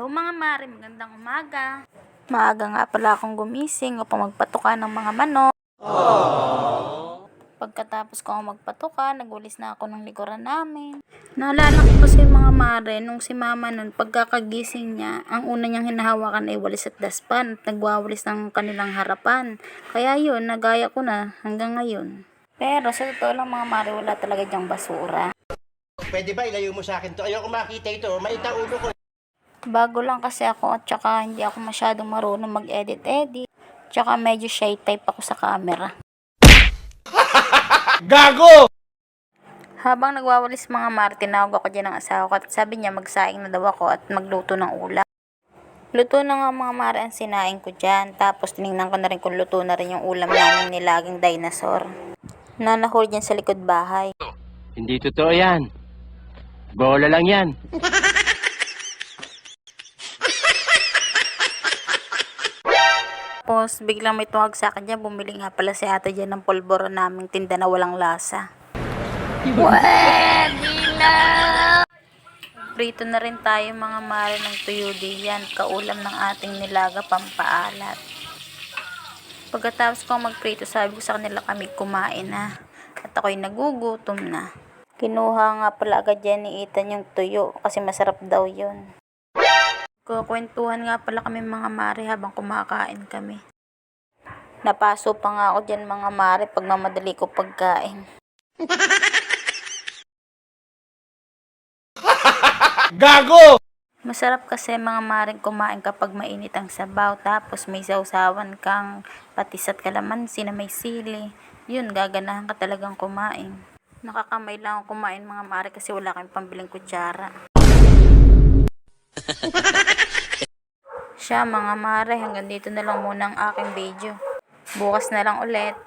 Hello mga mare, magandang umaga. Maaga nga pala akong gumising upang magpatuka ng mga manok. Pagkatapos ko magpatuka, nagulis na ako ng likuran namin. Naalala ko kasi mga mare, nung si mama nun, pagkakagising niya, ang una niyang hinahawakan ay walis at daspan at nagwawalis ng kanilang harapan. Kaya yun, nagaya ko na hanggang ngayon. Pero sa totoo lang mga mare, wala talaga dyang basura. Pwede ba ilayo mo sa akin to? Ayoko makita ito. Maita ulo ko. Bago lang kasi ako at saka hindi ako masyadong marunong mag-edit-edit. Tsaka medyo shy type ako sa camera. Gago! Habang nagwawalis mga mare, tinawag ako dyan ng asawa ko at sabi niya magsaing na daw ako at magluto ng ulam. Luto na nga mga mare ang sinaing ko dyan. Tapos tinignan ko na rin kung luto na rin yung ulam namin nilagang dinosaur. Nanahol dyan sa likod bahay. Hindi totoo yan. Bola lang yan. Tapos biglang may tuwag sa akin dyan, bumili nga pala si ate dyan ng polvoro naming tinda na walang lasa. Prito na rin tayo mga mare ng tuyo diyan, kaulam ng ating nilaga pampaalat. Pagkatapos ko magprito, sabi ko sa kanila kami kumain na. At ako'y nagugutom na. Kinuha nga pala agad dyan ni Ethan yung tuyo kasi masarap daw yun. Kukwentuhan nga pala kami mga mare habang kumakain kami. Napaso pa nga ako dyan mga mare pag mamadali ko pagkain. Gago! Masarap kasi mga maring kumain kapag mainit ang sabaw tapos may sausawan kang patis at kalamansi na may sili. Yun, gaganahan ka talagang kumain. Nakakamay lang ako kumain mga mare kasi wala kang pambiling kutsara. Siya mga mare, hanggang dito na lang muna ang aking video. Bukas na lang ulit.